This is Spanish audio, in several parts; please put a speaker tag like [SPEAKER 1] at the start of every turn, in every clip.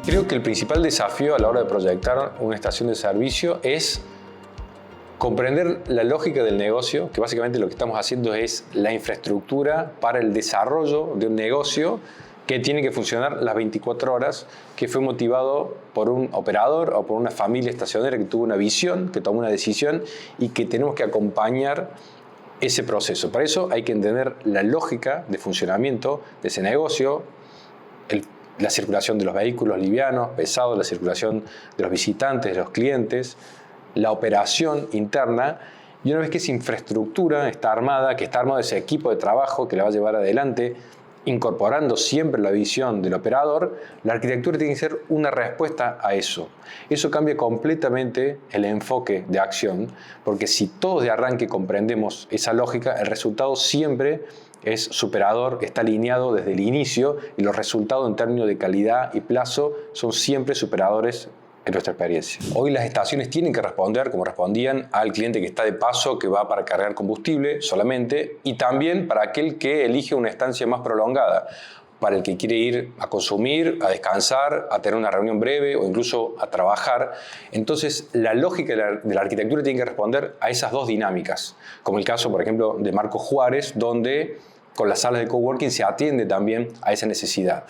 [SPEAKER 1] Creo que el principal desafío a la hora de proyectar una estación de servicio es comprender la lógica del negocio, que básicamente lo que estamos haciendo es la infraestructura para el desarrollo de un negocio que tiene que funcionar las 24 horas, que fue motivado por un operador o por una familia estacionera que tuvo una visión, que tomó una decisión y que tenemos que acompañar ese proceso. Para eso hay que entender la lógica de funcionamiento de ese negocio, la circulación de los vehículos livianos, pesados, la circulación de los visitantes, de los clientes, la operación interna, y una vez que esa infraestructura está armada, que está armado ese equipo de trabajo que la va a llevar adelante, incorporando siempre la visión del operador, la arquitectura tiene que ser una respuesta a eso. Eso cambia completamente el enfoque de acción, porque si todos de arranque comprendemos esa lógica, el resultado siempre es superador, está alineado desde el inicio y los resultados en términos de calidad y plazo son siempre superadores en nuestra experiencia. Hoy las estaciones tienen que responder como respondían al cliente que está de paso, que va para cargar combustible solamente, y también para aquel que elige una estancia más prolongada, para el que quiere ir a consumir, a descansar, a tener una reunión breve o incluso a trabajar. Entonces, la lógica de la arquitectura tiene que responder a esas dos dinámicas, como el caso, por ejemplo, de Marco Juárez, donde con las salas de coworking se atiende también a esa necesidad.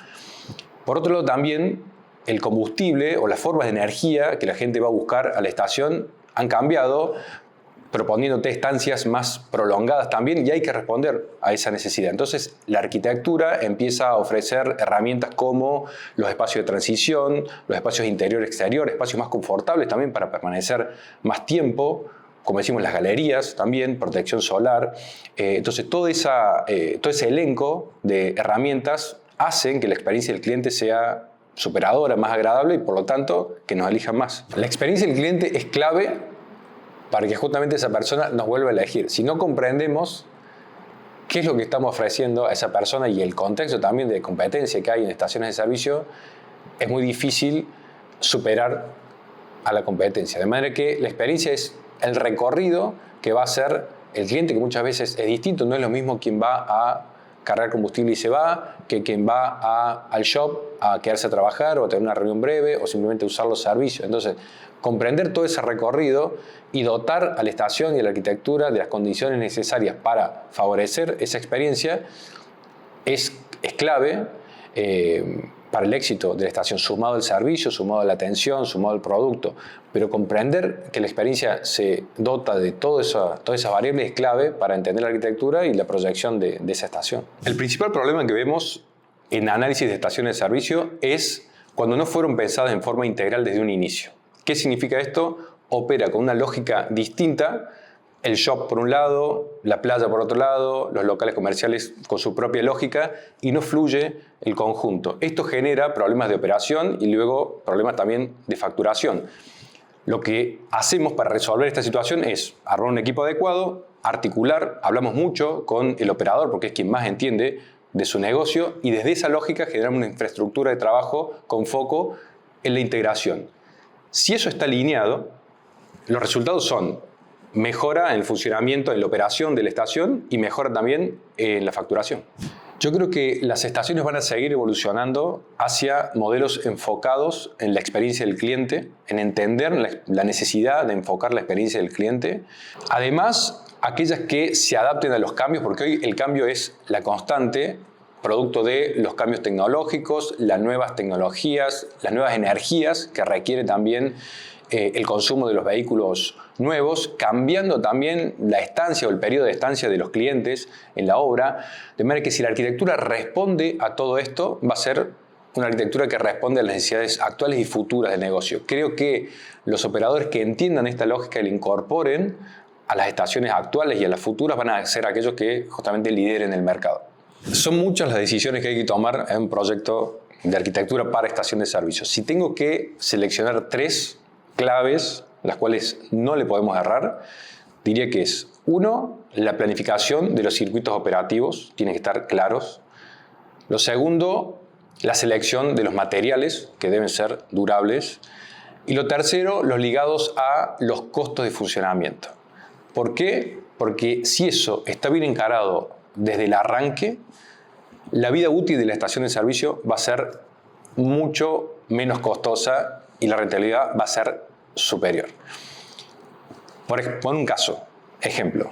[SPEAKER 1] Por otro lado, también el combustible o las formas de energía que la gente va a buscar a la estación han cambiado, proponiéndote estancias más prolongadas también, y hay que responder a esa necesidad. Entonces, la arquitectura empieza a ofrecer herramientas como los espacios de transición, los espacios interior-exterior, espacios más confortables también para permanecer más tiempo, como decimos, las galerías también, protección solar. Entonces, todo ese elenco de herramientas hacen que la experiencia del cliente sea superadora, más agradable y por lo tanto que nos elijan más. La experiencia del cliente es clave para que justamente esa persona nos vuelva a elegir. Si no comprendemos qué es lo que estamos ofreciendo a esa persona y el contexto también de competencia que hay en estaciones de servicio, es muy difícil superar a la competencia. De manera que la experiencia es el recorrido que va a hacer el cliente, que muchas veces es distinto. No es lo mismo quien va a cargar combustible y se va, que quien va al shop a quedarse a trabajar o a tener una reunión breve o simplemente usar los servicios. Entonces, comprender todo ese recorrido y dotar a la estación y a la arquitectura de las condiciones necesarias para favorecer esa experiencia es clave para el éxito de la estación, sumado al servicio, sumado a la atención, sumado al producto. Pero comprender que la experiencia se dota de todas esas variables es clave para entender la arquitectura y la proyección de esa estación. El principal problema que vemos en análisis de estaciones de servicio es cuando no fueron pensadas en forma integral desde un inicio. ¿Qué significa esto? Opera con una lógica distinta, el shop por un lado, la playa por otro lado, los locales comerciales con su propia lógica, y no fluye el conjunto. Esto genera problemas de operación y luego problemas también de facturación. Lo que hacemos para resolver esta situación es armar un equipo adecuado, articular, hablamos mucho con el operador porque es quien más entiende de su negocio, y desde esa lógica generamos una infraestructura de trabajo con foco en la integración. Si eso está alineado, los resultados son mejora en el funcionamiento, en la operación de la estación y mejora también en la facturación. Yo creo que las estaciones van a seguir evolucionando hacia modelos enfocados en la experiencia del cliente, en entender la necesidad de enfocar la experiencia del cliente. Además, aquellas que se adapten a los cambios, porque hoy el cambio es la constante, producto de los cambios tecnológicos, las nuevas tecnologías, las nuevas energías que requiere también el consumo de los vehículos nuevos, cambiando también la estancia o el periodo de estancia de los clientes en la obra, de manera que si la arquitectura responde a todo esto, va a ser una arquitectura que responde a las necesidades actuales y futuras del negocio. Creo que los operadores que entiendan esta lógica y la incorporen a las estaciones actuales y a las futuras van a ser aquellos que justamente lideren el mercado. Son muchas las decisiones que hay que tomar en un proyecto de arquitectura para estación de servicio. Si tengo que seleccionar 3 claves, las cuales no le podemos errar, diría que es: 1, la planificación de los circuitos operativos, tienen que estar claros. Lo segundo, la selección de los materiales, que deben ser durables. Y lo tercero, los ligados a los costos de funcionamiento. ¿Por qué? Porque si eso está bien encarado desde el arranque, la vida útil de la estación de servicio va a ser mucho menos costosa y la rentabilidad va a ser superior. Por un caso, ejemplo,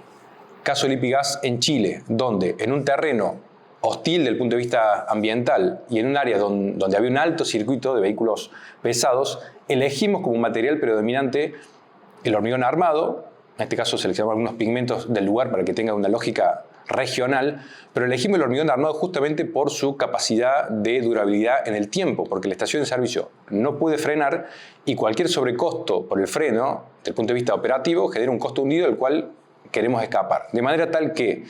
[SPEAKER 1] caso Lipigas en Chile, donde en un terreno hostil desde el punto de vista ambiental y en un área donde había un alto circuito de vehículos pesados, elegimos como material predominante el hormigón armado. En este caso seleccionamos algunos pigmentos del lugar para que tenga una lógica regional, pero elegimos el hormigón armado justamente por su capacidad de durabilidad en el tiempo, porque la estación de servicio no puede frenar y cualquier sobrecosto por el freno, desde el punto de vista operativo, genera un costo hundido del cual queremos escapar. De manera tal que,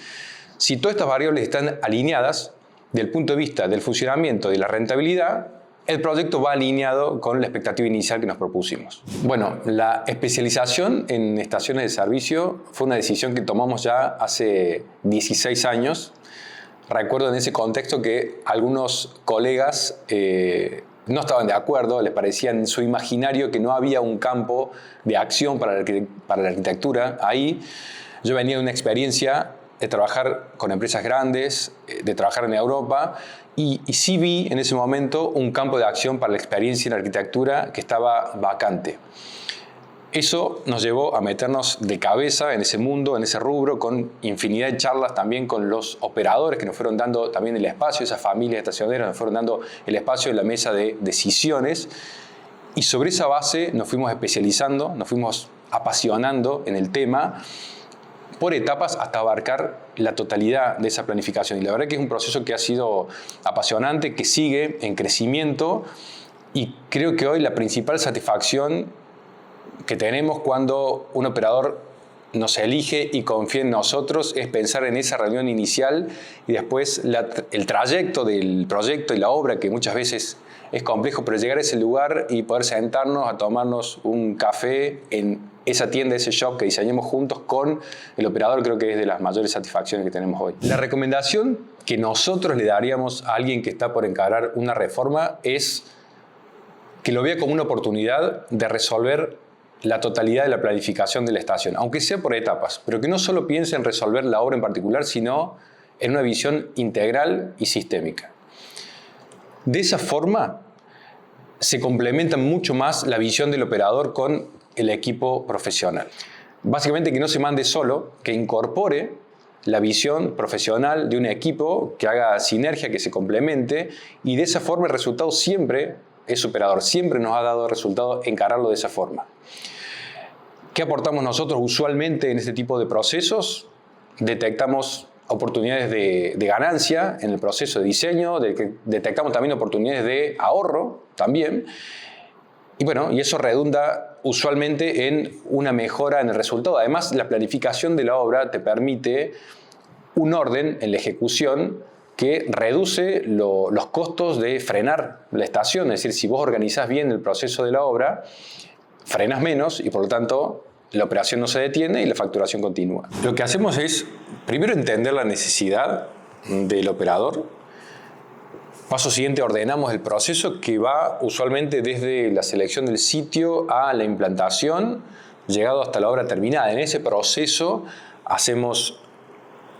[SPEAKER 1] si todas estas variables están alineadas, desde el punto de vista del funcionamiento y de la rentabilidad, el proyecto va alineado con la expectativa inicial que nos propusimos. Bueno, la especialización en estaciones de servicio fue una decisión que tomamos ya hace 16 años. Recuerdo en ese contexto que algunos colegas no estaban de acuerdo, les parecía en su imaginario que no había un campo de acción para la arquitectura ahí. Yo venía de una experiencia de trabajar con empresas grandes, de trabajar en Europa, y sí vi en ese momento un campo de acción para la experiencia en arquitectura que estaba vacante. Eso nos llevó a meternos de cabeza en ese mundo, en ese rubro, con infinidad de charlas también con los operadores que nos fueron dando también el espacio, esas familias estacioneras nos fueron dando el espacio en la mesa de decisiones, y sobre esa base nos fuimos especializando, nos fuimos apasionando en el tema, por etapas hasta abarcar la totalidad de esa planificación. Y la verdad que es un proceso que ha sido apasionante, que sigue en crecimiento, y creo que hoy la principal satisfacción que tenemos cuando un operador nos elige y confía en nosotros es pensar en esa reunión inicial y después el trayecto del proyecto y la obra, que muchas veces es complejo, pero llegar a ese lugar y poder sentarnos a tomarnos un café en esa tienda, ese shop que diseñemos juntos con el operador, creo que es de las mayores satisfacciones que tenemos hoy. La recomendación que nosotros le daríamos a alguien que está por encarar una reforma es que lo vea como una oportunidad de resolver la totalidad de la planificación de la estación, aunque sea por etapas, pero que no solo piense en resolver la obra en particular, sino en una visión integral y sistémica. De esa forma se complementa mucho más la visión del operador con el equipo profesional. Básicamente que no se mande solo, que incorpore la visión profesional de un equipo, que haga sinergia, que se complemente, y de esa forma el resultado siempre es superador. Siempre nos ha dado resultado encararlo de esa forma. ¿Qué aportamos nosotros usualmente en este tipo de procesos? Detectamos oportunidades de ganancia en el proceso de diseño, detectamos también oportunidades de ahorro también, y bueno, y eso redunda usualmente en una mejora en el resultado. Además, la planificación de la obra te permite un orden en la ejecución que reduce los costos de frenar la estación. Es decir, si vos organizás bien el proceso de la obra, frenas menos y por lo tanto la operación no se detiene y la facturación continúa. Lo que hacemos es primero entender la necesidad del operador. Paso siguiente, ordenamos el proceso que va usualmente desde la selección del sitio a la implantación, llegado hasta la obra terminada. En ese proceso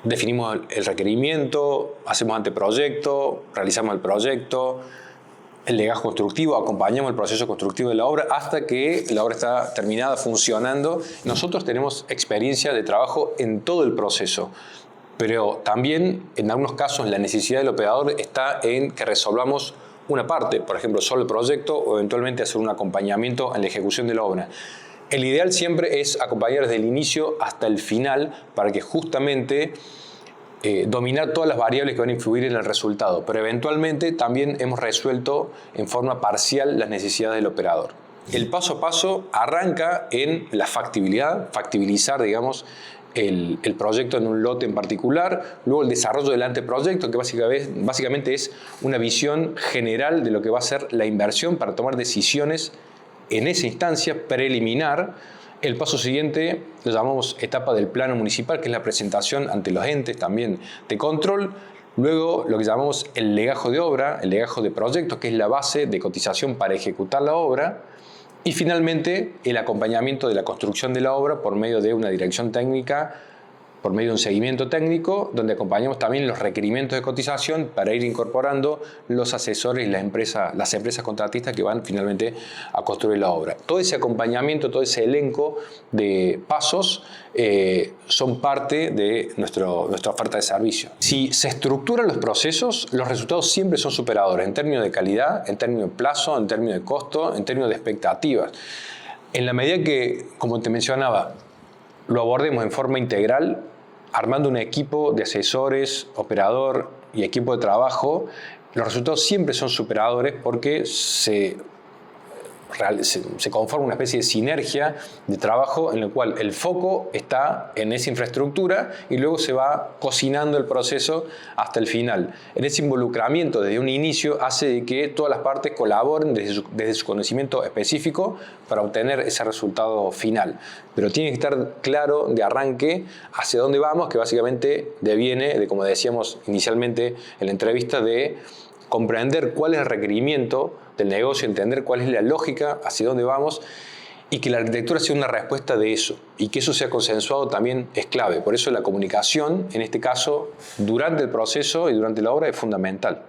[SPEAKER 1] definimos el requerimiento, hacemos anteproyecto, realizamos el proyecto, el legajo constructivo, acompañamos el proceso constructivo de la obra hasta que la obra está terminada, funcionando. Nosotros tenemos experiencia de trabajo en todo el proceso, pero también en algunos casos la necesidad del operador está en que resolvamos una parte, por ejemplo, solo el proyecto o eventualmente hacer un acompañamiento en la ejecución de la obra. El ideal siempre es acompañar desde el inicio hasta el final para que justamente dominar todas las variables que van a influir en el resultado, pero eventualmente también hemos resuelto en forma parcial las necesidades del operador. El paso a paso arranca en la factibilidad, factibilizar, digamos, el proyecto en un lote en particular, luego el desarrollo del anteproyecto, que básicamente es una visión general de lo que va a ser la inversión para tomar decisiones en esa instancia preliminar. El paso siguiente lo llamamos etapa del plano municipal, que es la presentación ante los entes también de control. Luego lo que llamamos el legajo de obra, el legajo de proyecto, que es la base de cotización para ejecutar la obra. Y finalmente el acompañamiento de la construcción de la obra por medio de una dirección técnica por medio de un seguimiento técnico, donde acompañamos también los requerimientos de cotización para ir incorporando los asesores y las empresas contratistas que van finalmente a construir la obra. Todo ese acompañamiento, todo ese elenco de pasos son parte de nuestra oferta de servicio. Si se estructuran los procesos, los resultados siempre son superadores en términos de calidad, en términos de plazo, en términos de costo, en términos de expectativas. En la medida que, como te mencionaba, lo abordemos en forma integral, armando un equipo de asesores, operador y equipo de trabajo, los resultados siempre son superadores porque se conforma una especie de sinergia de trabajo en el cual el foco está en esa infraestructura y luego se va cocinando el proceso hasta el final. En ese involucramiento desde un inicio hace de que todas las partes colaboren desde su conocimiento específico para obtener ese resultado final. Pero tiene que estar claro de arranque hacia dónde vamos, que básicamente deviene de, como decíamos inicialmente en la entrevista, de comprender cuál es el requerimiento del negocio, entender cuál es la lógica, hacia dónde vamos, y que la arquitectura sea una respuesta de eso, y que eso sea consensuado también es clave. Por eso la comunicación, en este caso, durante el proceso y durante la obra es fundamental.